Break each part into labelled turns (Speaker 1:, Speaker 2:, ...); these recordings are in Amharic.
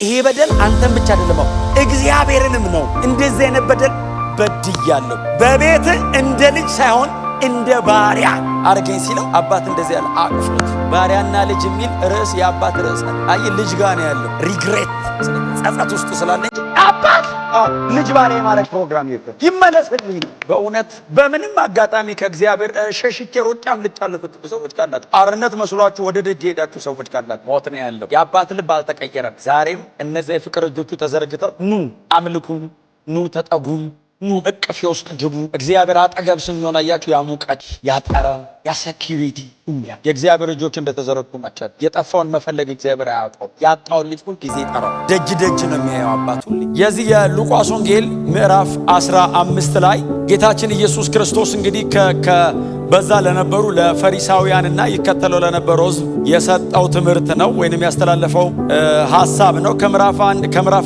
Speaker 1: ይሄ በደል አንተን ብቻ አይደለም እግዚአብሔርንም ነው። እንደዚህ አይነት በደል በድያለሁ፣ በቤት እንደ ልጅ ሳይሆን እንደ ባሪያ አርገኝ ሲለው አባት እንደዚህ ያለ አቅፎት ባሪያና ልጅ የሚል ርዕስ የአባት ርዕስ ነው። አይ ልጅ ጋር ነው ያለው ሪግሬት ጸጸት ውስጥ ስላለኝ አባት ልጅ ባሪያ ማለት ፕሮግራም ይመለስልኝ። በእውነት በምንም አጋጣሚ ከእግዚአብሔር ሸሽቼ ሮጬ አምልጫለሁ ሰዎች ካላችሁ፣ አርነት መስሏችሁ ወደ ደጅ ሄዳችሁ ሰዎች ካላችሁ ሞት ነው ያለው። የአባት ልብ አልተቀየረም። ዛሬም እነዚህ የፍቅር እጆቹ ተዘርግተው ኑ አምልኩ፣ ኑ ተጠጉ፣ ኑ እቅፌ ውስጥ ግቡ። እግዚአብሔር አጠገብ ስንሆን አያችሁ ያ ሙቀት፣ ያ ጠረን፣ ያ ሴኪሪቲ የእግዚአብሔር እጆች እንደተዘረጉ ናቸው። የጠፋውን መፈለግ እግዚአብሔር አያውቀው። ያጣውን ልጅ ሁል ጊዜ ይጠራው። ደጅ ደጅ ነው የሚያየው አባቱ። የዚህ የሉቃስ ወንጌል ምዕራፍ 15 ላይ ጌታችን ኢየሱስ ክርስቶስ እንግዲህ በዛ ለነበሩ ለፈሪሳውያንና ይከተለው ለነበረው ሕዝብ የሰጠው ትምህርት ነው ወይንም ያስተላለፈው ሐሳብ ነው። ከምዕራፍ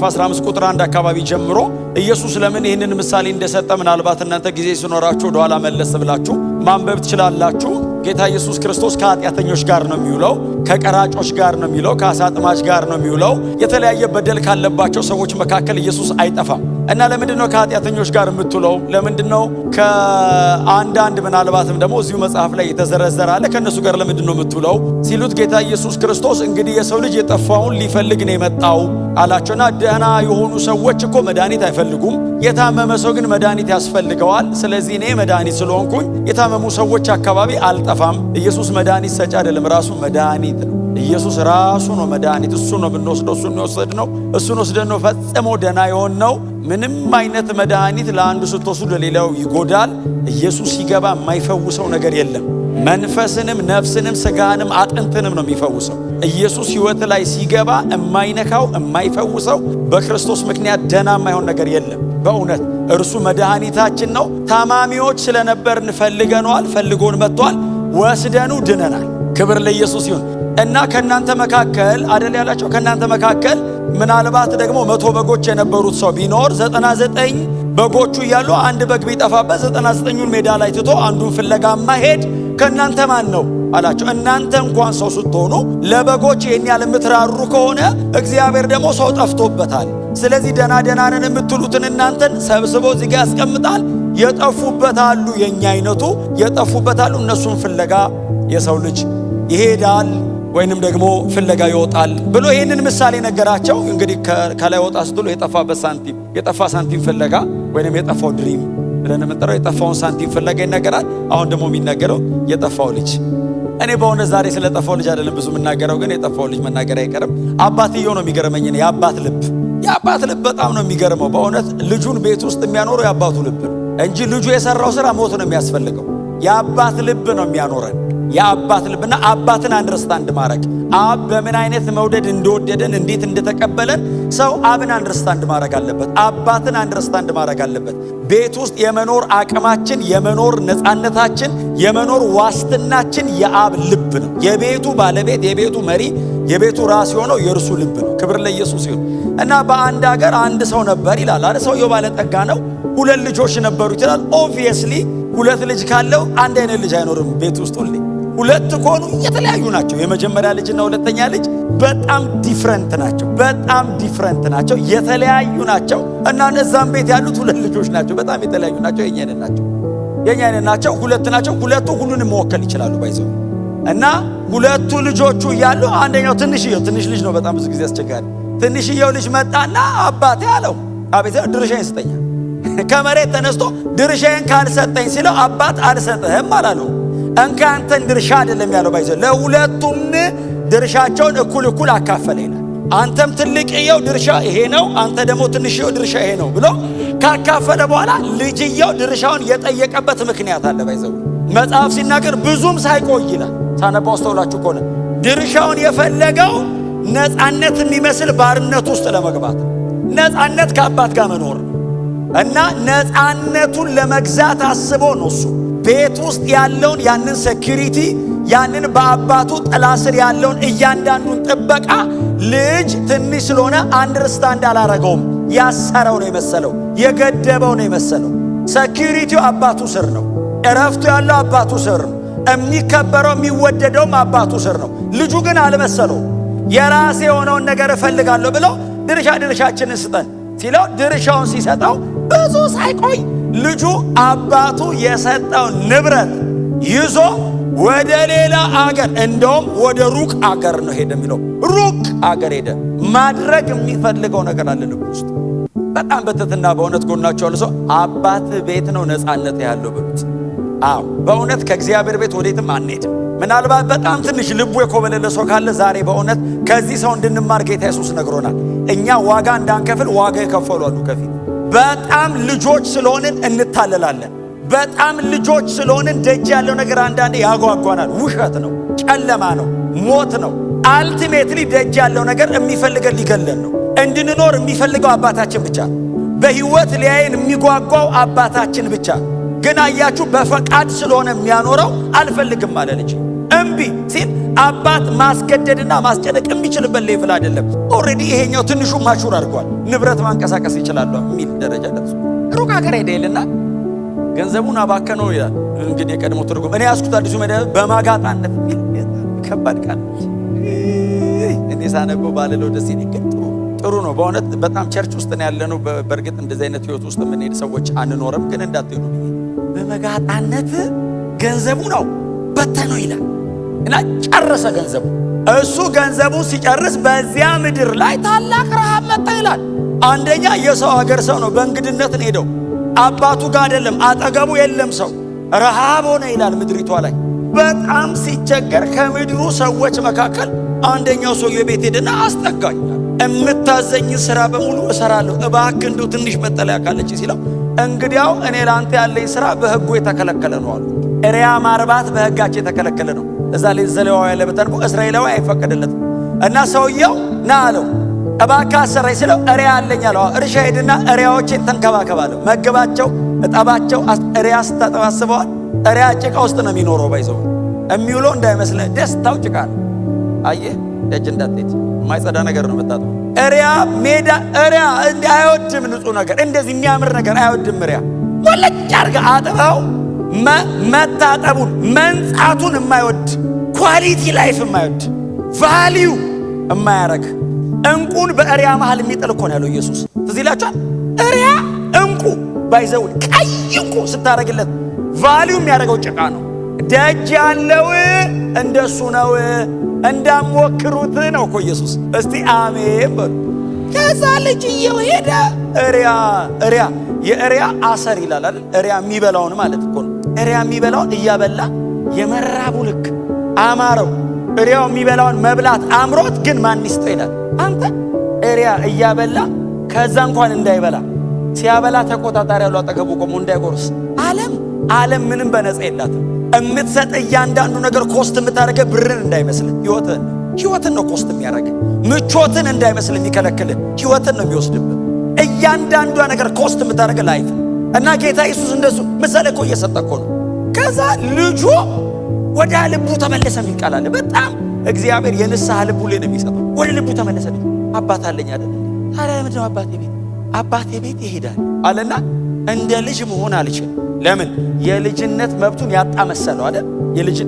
Speaker 1: 15 ቁጥር 1 አካባቢ ጀምሮ ኢየሱስ ለምን ይህንን ምሳሌ እንደሰጠ ምናልባት እናንተ ጊዜ ሲኖራችሁ ወደኋላ መለስ ብላችሁ ማንበብ ትችላላችሁ። ጌታ ኢየሱስ ክርስቶስ ከኃጢአተኞች ጋር ነው የሚውለው፣ ከቀራጮች ጋር ነው የሚውለው፣ ከአሳ አጥማጅ ጋር ነው የሚውለው። የተለያየ በደል ካለባቸው ሰዎች መካከል ኢየሱስ አይጠፋም። እና ለምንድነው ከኃጢአተኞች ጋር የምትውለው? ለምንድነው ከአንዳንድ ምናልባትም ደግሞ እዚሁ መጽሐፍ ላይ የተዘረዘረ አለ ከነሱ ጋር ለምንድነው የምትውለው ሲሉት ጌታ ኢየሱስ ክርስቶስ እንግዲህ የሰው ልጅ የጠፋውን ሊፈልግ ነው የመጣው አላቸውና ደህና የሆኑ ሰዎች እኮ መድኃኒት አይፈልጉም፣ የታመመ ሰው ግን መድኃኒት ያስፈልገዋል። ስለዚህ እኔ መድኃኒት ስለሆንኩኝ የታመሙ ሰዎች አካባቢ አልጠፋም። ኢየሱስ መድኃኒት ሰጪ አይደለም፣ ራሱ መድኃኒት ነው። ኢየሱስ ራሱ ነው መድኃኒት። እሱ ነው ብንወስደው፣ እሱን የወሰድነው፣ እሱን ወስደን ነው ፈጽሞ ደህና የሆንነው። ምንም አይነት መድኃኒት ለአንዱ ስትወስዱ ለሌላው ይጎዳል። ኢየሱስ ሲገባ የማይፈውሰው ነገር የለም። መንፈስንም ነፍስንም ስጋንም አጥንትንም ነው የሚፈውሰው። ኢየሱስ ሕይወት ላይ ሲገባ የማይነካው የማይፈውሰው በክርስቶስ ምክንያት ደህና የማይሆን ነገር የለም። በእውነት እርሱ መድኃኒታችን ነው። ታማሚዎች ስለነበርን ፈልገነዋል፣ ፈልጎን መጥቷል፣ ወስደኑ ድነናል። ክብር ለኢየሱስ ይሁን። እና ከናንተ መካከል አደል ያላቸው ከናንተ መካከል ምናልባት ደግሞ 100 በጎች የነበሩት ሰው ቢኖር 99 በጎቹ እያሉ አንድ በግ ቢጠፋበት 99ኙን ሜዳ ላይ ትቶ አንዱን ፍለጋ ማሄድ ከናንተ ማን ነው አላቸው። እናንተ እንኳን ሰው ስትሆኑ ለበጎች ይሄን ያህል የምትራሩ ከሆነ እግዚአብሔር ደግሞ ሰው ጠፍቶበታል። ስለዚህ ደና ነን የምትሉትን እናንተን ሰብስቦ እዚህ ጋር ያስቀምጣል። የጠፉበት አሉ፣ የኛ አይነቱ የጠፉበት አሉ። እነሱን ፍለጋ የሰው ልጅ ይሄዳል ወይንም ደግሞ ፍለጋ ይወጣል ብሎ ይህንን ምሳሌ ነገራቸው። እንግዲህ ከላይ ወጣ ስትሉ የጠፋ ሳንቲም ፍለጋ ወይንም የጠፋው ድሪም ብለን የምንጠራው የጠፋውን ሳንቲም ፍለጋ ይነገራል። አሁን ደግሞ የሚነገረው የጠፋው ልጅ። እኔ በእውነት ዛሬ ስለ ጠፋው ልጅ አይደለም ብዙ የምናገረው፣ ግን የጠፋው ልጅ መናገር አይቀርም። አባትየው ነው የሚገርመኝ። የአባት ልብ በጣም ነው የሚገርመው። በእውነት ልጁን ቤት ውስጥ የሚያኖረው የአባቱ ልብ ነው እንጂ ልጁ የሰራው ስራ ሞት ነው የሚያስፈልገው። የአባት ልብ ነው የሚያኖረን። የአባት ልብና አባትን አንደርስታንድ ማድረግ፣ አብ በምን አይነት መውደድ እንደወደደን እንዴት እንደተቀበለን ሰው አብን አንደርስታንድ ማድረግ አለበት። አባትን አንደርስታንድ ማድረግ አለበት። ቤት ውስጥ የመኖር አቅማችን፣ የመኖር ነፃነታችን፣ የመኖር ዋስትናችን የአብ ልብ ነው። የቤቱ ባለቤት፣ የቤቱ መሪ፣ የቤቱ ራስ የሆነው የእርሱ ልብ ነው። ክብር ለኢየሱስ ይሁን። እና በአንድ ሀገር አንድ ሰው ነበር ይላል አይደል? ሰውየው ባለጠጋ ነው። 2 ልጆች ነበሩት ይላል። ኦብቪየስሊ 2 ልጅ ካለው አንድ አይነት ልጅ አይኖርም ቤት ውስጥ ሁሌ። 2 ከሆኑ የተለያዩ ናቸው። የመጀመሪያ ልጅና ሁለተኛ ልጅ በጣም ዲፍረንት ናቸው፣ የተለያዩ ናቸው። እና እነዛም ቤት ያሉት 2 ልጆች ናቸው፣ በጣም የተለያዩ ናቸው። የኛ አይነት ናቸው። 2 ናቸው። 2ቱ ሁሉንም መወከል ይችላሉ ባይዘው። እና 2 ልጆቹ እያሉ አንደኛው ትንሽ ልጅ ነው፣ በጣም ብዙ ጊዜ አስቸጋሪ። ትንሽየው ልጅ መጣና አባቴ አለው፣ አቤት ድርሻዬን ስጠኝ። ከመሬት ተነስቶ ድርሻዬን ካልሰጠኝ ሲለው አባት አልሰጥህም አላለው። እንካ አንተን ድርሻ አይደለም ያለው ባይዘው፣ ለሁለቱም ድርሻቸውን እኩል አካፈለ ይላል። አንተም ትልቅየው ድርሻ ይሄ ነው፣ አንተ ደግሞ ትንሽየው ድርሻ ይሄ ነው ብሎ ካካፈለ በኋላ ልጅየው ድርሻውን የጠየቀበት ምክንያት አለ ባይዘው። መጽሐፍ ሲናገር ብዙም ሳይቆይ ይላል። ሳነባው አስተውላችሁ ከሆነ ድርሻውን የፈለገው ነፃነት የሚመስል ባርነት ውስጥ ለመግባት፣ ነፃነት ከአባት ጋር መኖር እና ነፃነቱን ለመግዛት አስቦ ነው እሱ ቤት ውስጥ ያለውን ያንን ሴኩሪቲ፣ ያንን በአባቱ ጥላ ስር ያለውን እያንዳንዱን ጥበቃ ልጅ ትንሽ ስለሆነ አንደርስታንድ አላረገውም። ያሰረው ነው የመሰለው፣ የገደበው ነው የመሰለው። ሴኩሪቲው አባቱ ስር ነው፣ እረፍቱ ያለው አባቱ ስር ነው፣ የሚከበረው የሚወደደውም አባቱ ስር ነው። ልጁ ግን አልመሰለው። የራሴ የሆነውን ነገር እፈልጋለሁ ብሎ ድርሻችንን ስጠን ሲለው ድርሻውን ሲሰጠው ብዙ ሳይቆይ ልጁ አባቱ የሰጠው ንብረት ይዞ ወደ ሌላ አገር እንደውም ወደ ሩቅ አገር ነው ሄደ የሚለው። ሩቅ አገር ሄደ። ማድረግ የሚፈልገው ነገር አለ ልብ ውስጥ። በጣም በትህትና በእውነት ጎናቸው ያለ ሰው አባት ቤት ነው ነፃነት ያለው ብሉት። አዎ በእውነት ከእግዚአብሔር ቤት ወዴትም አንሄድም። ምናልባት በጣም ትንሽ ልቡ የኮበለለ ሰው ካለ ዛሬ በእውነት ከዚህ ሰው እንድንማር ጌታ ኢየሱስ ነግሮናል። እኛ ዋጋ እንዳንከፍል ዋጋ የከፈሉ አሉ ከፊት። በጣም ልጆች ስለሆንን እንታለላለን። በጣም ልጆች ስለሆንን ደጅ ያለው ነገር አንዳንዴ ያጓጓናል። ውሸት ነው፣ ጨለማ ነው፣ ሞት ነው። አልቲሜትሊ ደጅ ያለው ነገር የሚፈልገን ሊገለን ነው። እንድንኖር የሚፈልገው አባታችን ብቻ፣ በህይወት ሊያየን የሚጓጓው አባታችን ብቻ። ግን አያችሁ በፈቃድ ስለሆነ የሚያኖረው አልፈልግም አለ ልጅ። እምቢ ሲል አባት ማስገደድና ማስጨነቅ የሚችልበት ሌቭል አይደለም። ኦልሬዲ ይሄኛው ትንሹ ማቹር አድርጓል። ንብረት ማንቀሳቀስ ይችላል የሚል ደረጃ ደርሶ ሩቅ ሀገር ሄደ ይልና ገንዘቡን አባከነው ይላል። እንግዲህ የቀድሞ ትርጉም እኔ ያስኩት አዲሱ መደብ በማጋጣነት የሚል ከባድ ቃል እኔ ሳነበው ባለለው ደስ ይለኝ። ጥሩ ነው በእውነት በጣም ቸርች ውስጥ ነው ያለነው። በእርግጥ እንደዚህ አይነት ህይወት ውስጥ የምንሄድ ሰዎች አንኖርም። ግን እንዳትሄዱ በመጋጣነት ገንዘቡ ነው በተነው ይላል እና ጨረሰ ገንዘቡ። እሱ ገንዘቡ ሲጨርስ በዚያ ምድር ላይ ታላቅ ረሃብ መጣ ይላል። አንደኛ የሰው ሀገር ሰው ነው፣ በእንግድነት ነው ሄደው። አባቱ ጋር አይደለም፣ አጠገቡ የለም ሰው። ረሃብ ሆነ ይላል ምድሪቷ ላይ። በጣም ሲቸገር ከምድሩ ሰዎች መካከል አንደኛው ሰው የቤት ሄደና አስጠጋኛል። እምታዘኝ ስራ በሙሉ እሰራለሁ፣ እባክህ እንደው ትንሽ መጠለያ ካለች ሲለው፣ እንግዲያው እኔ ላንተ ያለኝ ስራ በህጉ የተከለከለ ነው አሉ። እሪያ ማርባት በህጋቸው የተከለከለ ነው። እዛ ላይ ዘሌዋዊ ያለ በተንቦ እስራኤላዊ አይፈቀድለትም። እና ሰውየው ና አለው፣ እባክህ አሰራኝ ሲለው እሪያ አለኝ አለው። እርሻ ሄድና እሪያዎችን ተንከባከባለሁ፣ መገባቸው፣ እጠባቸው። እሪያ ስታጠባስበዋል። እሪያ ጭቃ ውስጥ ነው የሚኖረው። ባይዘው የሚውለው እንዳይመስልህ ደስታው ጭቃ ነው። አየህ ደጅ እንዳትሄድ የማይጸዳ ነገር ነው መታጠብ። እሪያ ሜዳ እሪያ እንዲህ አይወድም። ንጹህ ነገር እንደዚህ የሚያምር ነገር አይወድም። እሪያ ወለጭ አድርጋ አጥበው መታጠቡን መንጻቱን የማይወድ ኳሊቲ ላይፍ የማይወድ ቫልዩ የማያረግ እንቁን በእሪያ መሃል የሚጥል እኮ ነው ያለው ኢየሱስ። ትዝ ይላችኋል። እሪያ እንቁ ባይዘው ቀይ እንቁ ስታረግለት ቫልዩ የሚያደርገው ጭቃ ነው። ደጅ ያለው እንደሱ ነው እንዳሞክሩት ነው እኮ ኢየሱስ። እስቲ አሜን በሉ። ከዛ ልጅየው ሄደ። እሪያ የእሪያ አሰር ይላል አይደል? እሪያ የሚበላውን ማለት እኮ ነው። እሪያ የሚበላውን እያበላ የመራቡ ልክ አማረው። እሪያው የሚበላውን መብላት አምሮት ግን ማን ይስጠው ይላል። አንተ እሪያ እያበላ ከዛ እንኳን እንዳይበላ ሲያበላ ተቆጣጣሪ ያለው አጠገቡ ቆሞ እንዳይጎርስ። ዓለም ምንም በነፃ የላትም። እምትሰጥ እያንዳንዱ ነገር ኮስት የምታደርገ ብርን እንዳይመስል ህይወትን ነው ኮስት የሚያደርግ። ምቾትን እንዳይመስል የሚከለክል ህይወትን ነው የሚወስድብህ። እያንዳንዷ ነገር ኮስት የምታደርገ ላይፍ እና ጌታ ኢየሱስ እንደሱ ምሳሌ እኮ እየሰጠ እኮ ነው። ከዛ ልጁ ወደ ልቡ ተመለሰ የሚል ቃል አለ። በጣም እግዚአብሔር የንስሐ ልቡ ላይ ነው የሚሰጠው። ወደ ልቡ ተመለሰ። አባት አለኝ አይደል? ታዲያ ምንድን ነው አባቴ ቤት ይሄዳል አለና እንደ ልጅ መሆን አልችል። ለምን? የልጅነት መብቱን ያጣ መሰለው አይደል? የልጅ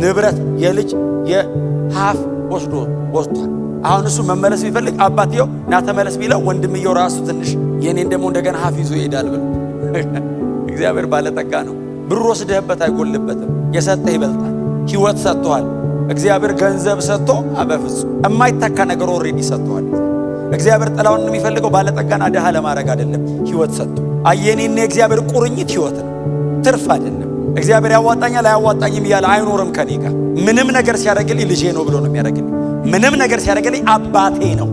Speaker 1: ንብረት የልጅ የሀፍ ወስዷል። አሁን እሱ መመለስ ቢፈልግ አባትየው ና ተመለስ ቢለው ወንድምየው ራሱ ትንሽ የኔን ደግሞ እንደገና ሀፍ ይዞ ይሄዳል ብሎ እግዚአብሔር ባለጠጋ ነው። ብር ወስደህበት አይጎልበትም። የሰጠህ ይበልጣል። ህይወት ሰጥቷል። እግዚአብሔር ገንዘብ ሰጥቶ በፍጹም የማይተካ ነገር ኦልሬዲ ሰጥቷል። እግዚአብሔር ጥላውን የሚፈልገው ባለጠጋና ድሃ ለማድረግ አይደለም፣ ህይወት ሰጥቶ። አየኔና የእግዚአብሔር ቁርኝት ህይወት ነው፣ ትርፍ አይደለም። እግዚአብሔር ያዋጣኛል አያዋጣኝም እያለ አይኖርም ከኔ ጋር። ምንም ነገር ሲያደርግልኝ ልጄ ነው ብሎ ነው የሚያደርግልኝ። ምንም ነገር ሲያደርግልኝ አባቴ ነው።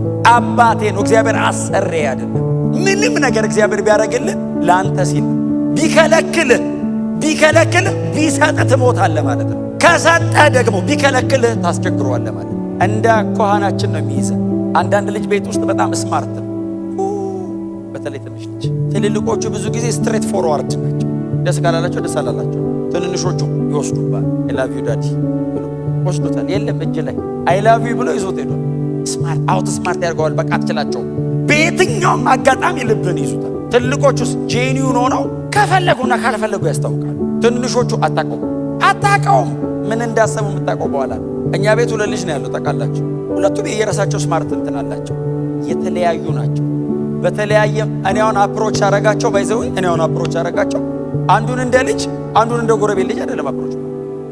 Speaker 1: እግዚአብሔር አሰሬ አይደለም። ምንም ነገር እግዚአብሔር ቢያደርግልህ ለአንተ ሲል፣ ቢከለክልህ ቢሰጥ ትሞታለህ ማለት ነው። ከሰጠ ደግሞ ቢከለክልህ ታስቸግረዋለህ ማለት ነው። እንደ ኮሃናችን ነው የሚይዘን። አንዳንድ ልጅ ቤት ውስጥ በጣም ስማርት ነው፣ በተለይ ትንሽ ልጅ። ትልልቆቹ ብዙ ጊዜ ስትሬት ፎርዋርድ ናቸው። ደስ ካላላቸው ደስ አላላቸው። ትንንሾቹ ይወስዱባል። አይ ላቭ ዩ ዳዲ ብሎ ወስዱታል። የለም እጅ ላይ አይ ላቭ ዩ ብሎ ይዞት ሄዷል። ስማርት ያደርገዋል። በቃ አትችላቸውም። በየትኛውም አጋጣሚ ልብን ይዙታል። ትልቆቹስ ጄኒውን ሆነው ከፈለጉና ካልፈለጉ ያስታውቃሉ። ትንሾቹ አታውቀውም። ምን እንዳሰቡ የምታውቀው በኋላ እኛ ቤት ሁለት ልጅ ነው ያለው ታውቃላችሁ። ሁለቱም የየራሳቸው ስማርት እንትን አላቸው፣ የተለያዩ ናቸው። በተለያየ እኔ አሁን አፕሮች አረጋቸው ባይዘው እኔ አሁን አፕሮች አረጋቸው አንዱን እንደ ልጅ አንዱን እንደ ጎረቤት ልጅ አይደለም አፕሮች።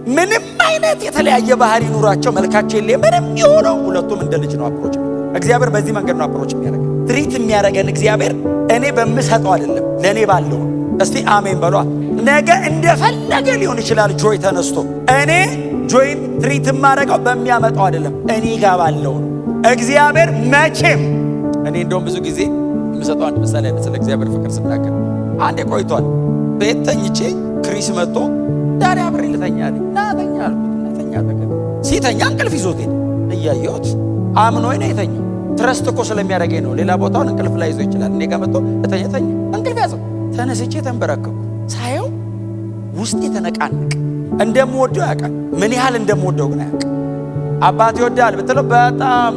Speaker 1: ምንም አይነት የተለያየ ባህሪ ኑራቸው መልካቸው የለ ምንም ይሆነው ሁለቱም እንደ ልጅ ነው አፕሮች። እግዚአብሔር በዚህ መንገድ ነው አፕሮች የሚያደርገን። ትሪት የሚያደርገን እግዚአብሔር እኔ በምሰጠው አይደለም ለኔ ባለው። እስቲ አሜን በሏ። ነገ እንደፈለገ ሊሆን ይችላል ጆይ ተነስቶ እኔ ጆይን ትሪት ማረጋው በሚያመጣው አይደለም እኔ ጋር ባለው ነው። እግዚአብሔር መቼም እኔ እንደውም ብዙ ጊዜ የምሰጠው አንድ ምሳሌ አለ ስለ እግዚአብሔር ፍቅር ስናገር። አንዴ ቆይቷል ቤት ተኝቼ ክሪስ መጥቶ ዳሪ አብሬ ልተኛ አለኝ። ናተኛ አልኩት። ናተኛ ተገኘ። ሲተኛ እንቅልፍ ይዞት ሄደ። እያየሁት አምኖኝ ነው የተኛው። ትረስት እኮ ስለሚያደርገኝ ነው። ሌላ ቦታውን እንቅልፍ ላይ ይዞ ይችላል። እኔ ጋር መጥቶ ተኛ እንቅልፍ ያዘው። ተነስቼ ተንበረከኩ። ሳየው ውስጤ ተነቃነቀ። እንደምወደው ያውቃል። ምን ያህል እንደምወደው ግን አያውቅም። አባት ይወዳል ብትለው በጣም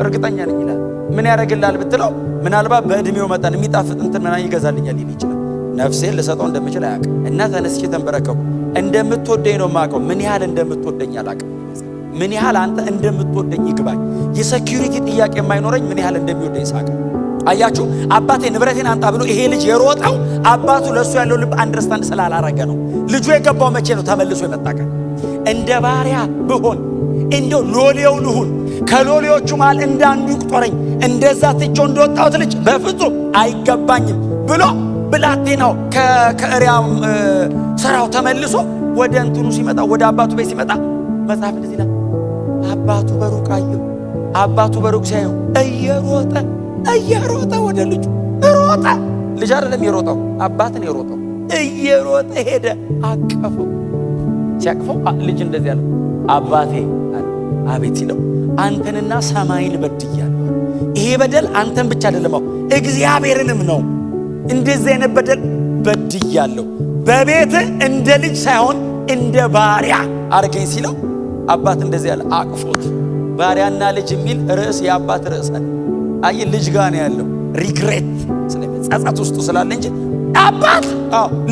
Speaker 1: እርግጠኛ ነኝ ይላል። ምን ያደርግልሃል ብትለው ምናልባት በእድሜው መጠን የሚጣፍጥ እንትን ምናምን ይገዛልኛል ሊል ይችላል። ነፍሴን ልሰጠው እንደምችል አያውቅም። እና ተነስቼ ተንበረከኩ። እንደምትወደኝ ነው የማውቀው። ምን ያህል እንደምትወደኝ አላውቅም። ምን ያህል አንተ እንደምትወደኝ ይግባኝ። የሴኩሪቲ ጥያቄ የማይኖረኝ ምን ያህል እንደሚወደኝ ሳቀ። አያችሁ አባቴ ንብረቴን አንጣ ብሎ ይሄ ልጅ የሮጠው አባቱ ለሱ ያለው ልብ አንደርስታንድ ስላላረገ ነው። ልጁ የገባው መቼ ነው? ተመልሶ የመጣቀ እንደ ባሪያ ብሆን እንደው ሎሌው ልሁን ከሎሌዎቹ መሃል እንዳንዱ ይቁጠረኝ እንደዛ ትቼው እንደወጣሁት ልጅ በፍጹም አይገባኝም ብሎ ብላቴናው ከእሪያው ስራው ተመልሶ ወደ እንትኑ ሲመጣ ወደ አባቱ ቤት ሲመጣ መጽሐፍ እንደዚህ ይላል። አባቱ በሩቅ አየው። አባቱ በሩቅ ሲያየው እየሮጠ ወደ ልጁ ሮጠ። ልጅ አይደለም የሮጠው አባትን የሮጠው እየሮጠ ሄደ። አቀፈው። ሲያቅፈው ልጅ እንደዚህ ያለው አባቴ አቤት ሲለው አንተንና ሰማይን በድያለሁ። ይሄ በደል አንተን ብቻ አይደለም እግዚአብሔርንም ነው። እንደዚህ አይነት በደል በድያለሁ። በቤት እንደ ልጅ ሳይሆን እንደ ባሪያ አርገኝ ሲለው አባት እንደዚህ ያለ አቅፎት። ባሪያና ልጅ የሚል ርዕስ የአባት ርዕስ አለ። አይ ልጅ ጋር ነው ያለው። ሪግሬት ስለጸጸት ውስጥ ስላለ እንጂ አባት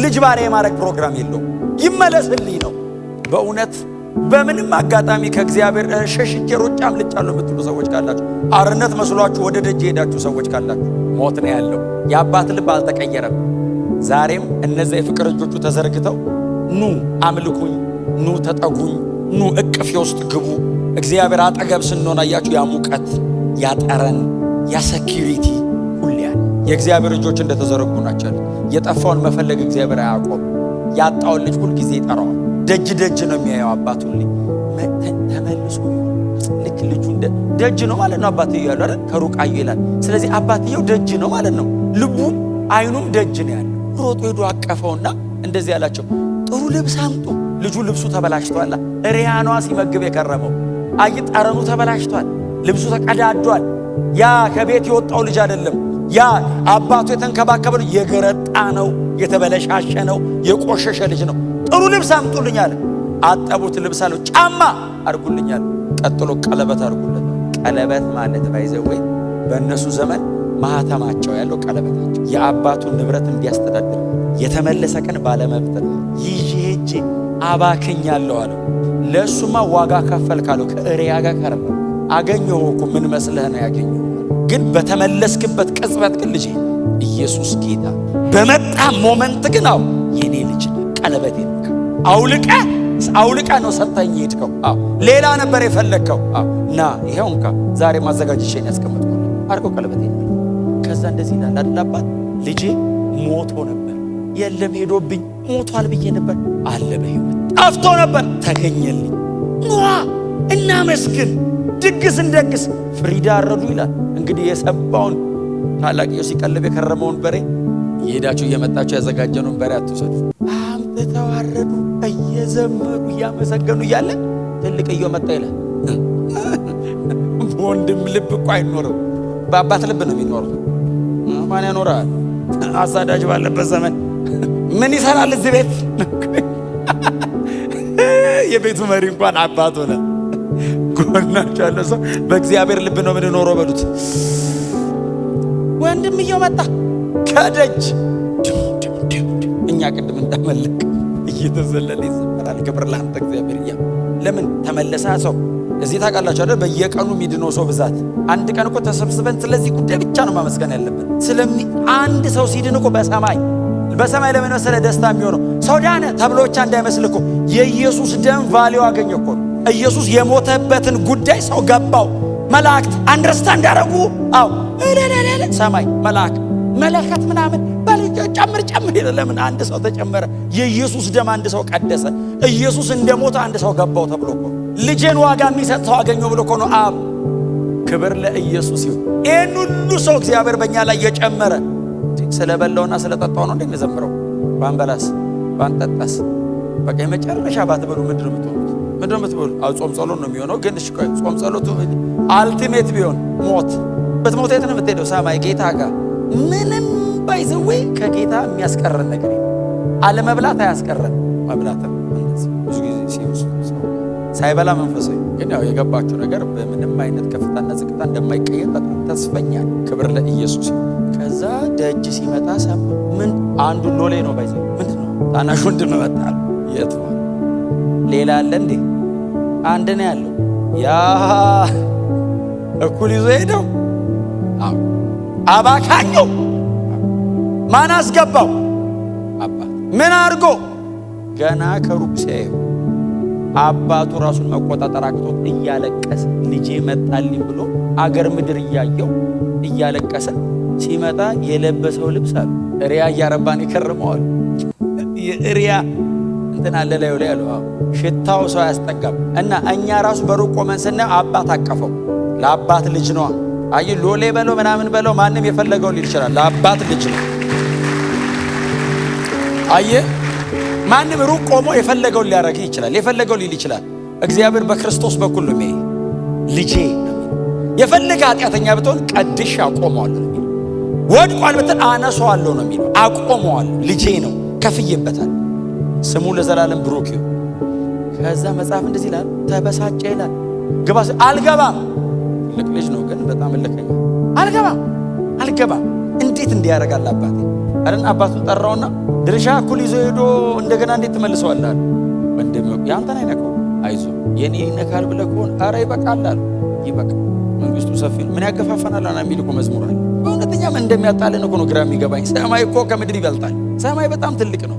Speaker 1: ልጅ ባሪያ የማድረግ ፕሮግራም የለውም። ይመለስልኝ ነው። በእውነት በምንም አጋጣሚ ከእግዚአብሔር ሸሽቼ ሮጬ አምልጫለሁ የምትሉ ሰዎች ካላችሁ፣ አርነት መስሏችሁ ወደ ደጅ ሄዳችሁ ሰዎች ካላችሁ ሞት ነው ያለው። የአባት ልብ አልተቀየረም። ዛሬም እነዚያ የፍቅር እጆቹ ተዘርግተው ኑ አምልኩኝ፣ ኑ ተጠጉኝ፣ ኑ እቅፌ ውስጥ ግቡ። እግዚአብሔር አጠገብ ስንሆን አያችሁ ያ ሙቀት፣ ያ ጠረን፣ ያ ሴኩሪቲ ሁሉ ያለ የእግዚአብሔር እጆች እንደተዘረጉ ናቸው። የጠፋውን መፈለግ እግዚአብሔር አያቆም። ያጣውን ልጅ ሁል ጊዜ ይጠራዋል። ደጅ ደጅ ነው የሚያየው አባቱ ልጅ ተመልሶ ልክ ልጁ ደጅ ነው ማለት ነው። አባትየው ያለው አይደል ከሩቅ አዩ ይላል። ስለዚህ አባትየው ደጅ ነው ማለት ነው። ልቡ አይኑም ደጅ ነው ያለው። ሮጦ ሄዶ አቀፈውና እንደዚህ ያላቸው ጥሩ ልብስ አምጡ። ልጁ ልብሱ ተበላሽቷል። ሪያኗ ሲመግብ የከረመው አይ ጠረኑ ተበላሽቷል። ልብሱ ተቀዳዷል። ያ ከቤት የወጣው ልጅ አይደለም። ያ አባቱ የተንከባከበው የገረጣ ነው፣ የተበለሻሸ ነው፣ የቆሸሸ ልጅ ነው። ጥሩ ልብስ አምጡልኝ አለ። አጠቡት፣ ልብስ አለው። ጫማ አርጉልኛል። ቀጥሎ ቀለበት አርጉለት። ቀለበት ማለት ባይዘወይ በእነሱ ዘመን ማህተማቸው ያለው ቀለበታቸው የአባቱን ንብረት እንዲያስተዳድር የተመለሰ ቀን ባለመብት ይዤ ሄጄ አባክኛለሁ አለው። ለእሱማ ዋጋ ከፈል ካለው ከእሪያ ጋር ቀረበ። አገኘሁ እኮ ምን መስለህ ነው ያገኘሁ? ግን በተመለስክበት ቅጽበት ግን ልጄ ኢየሱስ ጌታ በመጣ ሞመንት ግን የኔ ልጅ ቀለበት ይልካ አውልቀ ነው ሰጠኝ ሄድከው። ሌላ ነበር የፈለግከው። ና ይሄው እንካ ዛሬ ማዘጋጅቼን ያስቀምጥኩ አርገው ቀለበት ይልካ። ከዛ እንደዚህ ይላል አይደል አባት ልጄ ሞቶ ነበር፣ የለም ሄዶብኝ ሞቷል ብዬ ነበር፣ አለ በሕይወት ጠፍቶ ነበር፣ ተገኘልኝ። ኗ እናመስግን፣ ድግስ እንደግስ። ፍሪዳ አረዱ ይላል። እንግዲህ የሰባውን ታላቅየው ሲቀልብ የከረመውን በሬ እየሄዳችሁ እየመጣችሁ ያዘጋጀነውን በሬ አትውሰዱ። አምጥተው አረዱ፣ እየዘመሩ እያመሰገኑ እያለ ትልቅየው መጣ ይላል። በወንድም ልብ እኮ አይኖርም፣ በአባት ልብ ነው የሚኖረው። ማን ያኖራል? አሳዳጅ ባለበት ዘመን ምን ይሰራል እዚህ ቤት? የቤቱ መሪ እንኳን አባት ሆነ። ጎናቸው ያለው ሰው በእግዚአብሔር ልብ ነው የምንኖረው በሉት። ወንድምየው መጣ ከደጅ እኛ ቅድም እንዳመለክ እየተዘለለ ይዘመራል። ክብር ለአንተ እግዚአብሔር። ለምን ተመለሰ? ሰው እዚህ ታውቃላችሁ አይደል? በየቀኑ የሚድነው ሰው ብዛት። አንድ ቀን እኮ ተሰብስበን ስለዚህ ጉዳይ ብቻ ነው ማመስገን ያለብን። አንድ ሰው ሲድን እኮ በሰማይ ለምን መሰለህ ደስታ የሚሆነው? ሰው ዳነ ተብሎ ብቻ እንዳይመስል እኮ የኢየሱስ ደም ቫልዩ አገኘ እኮ። ኢየሱስ የሞተበትን ጉዳይ ሰው ገባው። መላእክት አንደርስታንድ አደረጉ። አዎ ሰማይ መለከት ምናምን ጨምር ለምን አንድ ሰው ተጨመረ? የኢየሱስ ደም አንድ ሰው ቀደሰ። ኢየሱስ እንደሞተ አንድ ሰው ገባው ተብሎ እኮ ልጄን ዋጋ የሚሰጥ ሰው አገኘው ብሎ እኮ ነው አብ። ክብር ለኢየሱስ ይሁን። ይህን ሁሉ ሰው እግዚአብሔር በእኛ ላይ የጨመረ ስለበላውና ስለጠጣው ነው እንደሚዘምረው። ባንበላስ ባንጠጣስ በቃ የመጨረሻ ባትበሉ ምንድን ነው የምትሆኑት? ምንድን ነው የምትበሉ? ጾም ጸሎት ነው የሚሆነው። ግን እሺ ቆይ ጾም ጸሎቱ አልቲሜት ቢሆን ሞት በትሞት የት ነው የምትሄደው? ሰማይ ጌታ ጋር። ምንም ባይዘዌ ከጌታ የሚያስቀረን ነገር አለመብላት አያስቀረን። መብላትም ብዙ ጊዜ ሲወስ ሳይበላ መንፈሳዊ ግን ያው የገባችሁ ነገር በምንም አይነት ከፍታና ዝቅታ እንደማይቀየር በጣም ተስፈኛ። ክብር ለኢየሱስ። ከዛ ደጅ ሲመጣ ሰማ። ምን አንዱ ሎሌ ነው ባይዘ ምንድን ነው ታናሽ ወንድም መጣ። የት ነው ሌላ አለ እንዴ? አንድ ነው ያለው። ያ እኩል ይዞ ሄደው አባካኘው። ማን አስገባው? አባት። ምን አድርጎ? ገና ከሩቅ ሲያየው አባቱ ራሱን መቆጣጠር አቅቶት እያለቀሰ ልጄ መጣልኝ ብሎ አገር ምድር እያየው እያለቀሰ ሲመጣ የለበሰው ልብስ አለ ሪያ እያረባን ይከርመዋል። የሪያ እንትን አለ ላይ ያለው ሽታው ሰው ያስጠጋም። እና እኛ ራሱ በሩቅ ቆመን ስናየው አባት አቀፈው። ለአባት ልጅ ነው። አይ ሎሌ በለው ምናምን በለው ማንም የፈለገው ሊል ይችላል። ለአባት ልጅ ነው። አይ ማንም ሩቅ ቆሞ የፈለገው ሊያረግ ይችላል። የፈለገው ሊል ይችላል። እግዚአብሔር በክርስቶስ በኩል ነው የሚያይ። ልጄ የፈለገ ኃጢአተኛ ብትሆን ቀድሽ አቆመዋለሁ ነው የሚለው። ወድቋል ብትል አነሳዋለሁ ነው የሚለው። አቆመዋለሁ። ልጄ ነው፣ ከፍዬበታል። ስሙ ለዘላለም ብሩክ ይሁን። ከዛ መጽሐፍ እንደዚህ ይላል፣ ተበሳጨ ይላል። ግባ አልገባም። ልክ ልጅ ነው ግን በጣም እልከኛ። አልገባም። እንዴት እንዲያረጋል አባቴ አረን አባቱን ጠራውና ድርሻ እኩል ይዞ ሄዶ እንደገና እንዴት ትመልሰዋለህ? ወንድም ያንተን አይነካው፣ አይዞ የኔ ይነካል ብለህ ከሆነ ኧረ ይበቃል አለ። ይበቃ መንግስቱ ሰፊ ነው። ምን ያገፋፈናል አና የሚል እኮ መዝሙር አለ። በእውነተኛ ምን እንደሚያጣልን እኮ ነው ግራ የሚገባኝ። ሰማይ እኮ ከምድር ይበልጣል። ሰማይ በጣም ትልቅ ነው።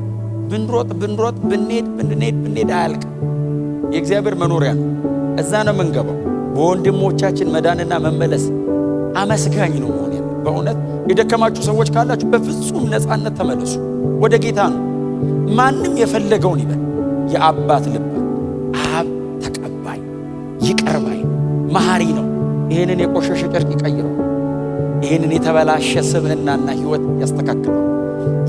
Speaker 1: ብንሮጥ ብንሄድ አያልቅ። የእግዚአብሔር መኖሪያ ነው። እዛ ነው የምንገባው። በወንድሞቻችን መዳንና መመለስ አመስጋኝ ነው መሆን ያለ። በእውነት የደከማችሁ ሰዎች ካላችሁ በፍጹም ነፃነት ተመለሱ። ወደ ጌታ ነው። ማንም የፈለገውን ይበል። የአባት ልብ አብ ተቀባይ፣ ይቅር ባይ፣ መሐሪ ነው። ይህንን የቆሸሸ ጨርቅ ይቀይረው። ይህንን የተበላሸ ስብዕናና ህይወት ያስተካክለው።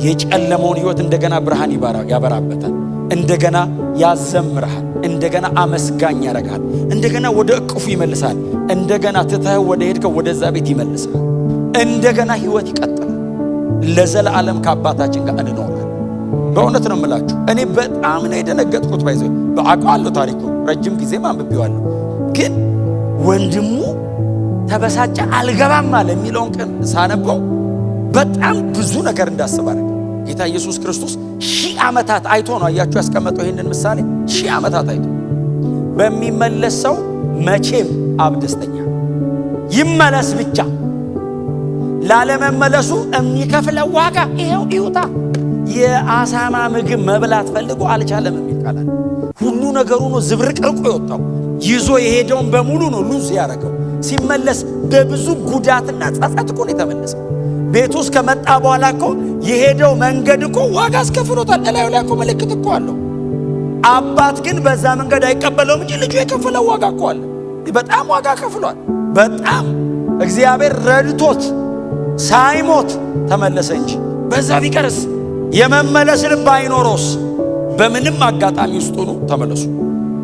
Speaker 1: የጨለመውን ህይወት እንደገና ብርሃን ያበራበታል። እንደገና ያዘምርሃል። እንደገና አመስጋኝ ያደርጋል። እንደገና ወደ እቅፉ ይመልሳል። እንደገና ትተህ ወደ ሄድከው ወደዛ ቤት ይመልሳል። እንደገና ህይወት ይቀጥላል። ለዘላለም ከአባታችን ጋር እንኖራለን። በእውነት ነው የምላችሁ። እኔ በጣም ነው የደነገጥኩት። ባይዘው በአውቃለሁ ታሪኩ ረጅም ጊዜ አንብቤዋለሁ። ግን ወንድሙ ተበሳጨ አልገባም አለ የሚለውን ቀን ሳነበው በጣም ብዙ ነገር እንዳስብ አደረገ። ጌታ ኢየሱስ ክርስቶስ 1000 ዓመታት አይቶ ነው አያችሁ ያስቀመጠው ይሄንን ምሳሌ። 1000 ዓመታት አይቶ በሚመለስ ሰው መቼም አብ ደስተኛ ይመለስ ብቻ። ላለመመለሱ የሚከፍለው ዋጋ ይሄው ይውጣ። የአሳማ ምግብ መብላት ፈልጎ አልቻለም የሚል ቃል አለ። ሁሉ ነገሩ ነው ዝብርቅርቁ የወጣው። ይዞ የሄደውን በሙሉ ነው ሉዝ ያደረገው። ሲመለስ በብዙ ጉዳትና ጸጸት እኮ ነው የተመለሰው። ቤቱ ውስጥ ከመጣ በኋላ እኮ የሄደው መንገድ እኮ ዋጋ አስከፍሎታል። እላዩ ላይ እኮ ምልክት እኮ አለው። አባት ግን በዛ መንገድ አይቀበለውም እንጂ ልጁ የከፈለው ዋጋ እኮ አለ። በጣም ዋጋ ከፍሏል። በጣም እግዚአብሔር ረድቶት ሳይሞት ተመለሰ እንጂ በዛ ቢቀርስ የመመለስ ልብ አይኖሮስ በምንም አጋጣሚ ውስጥ ሆኖ ተመለሱ።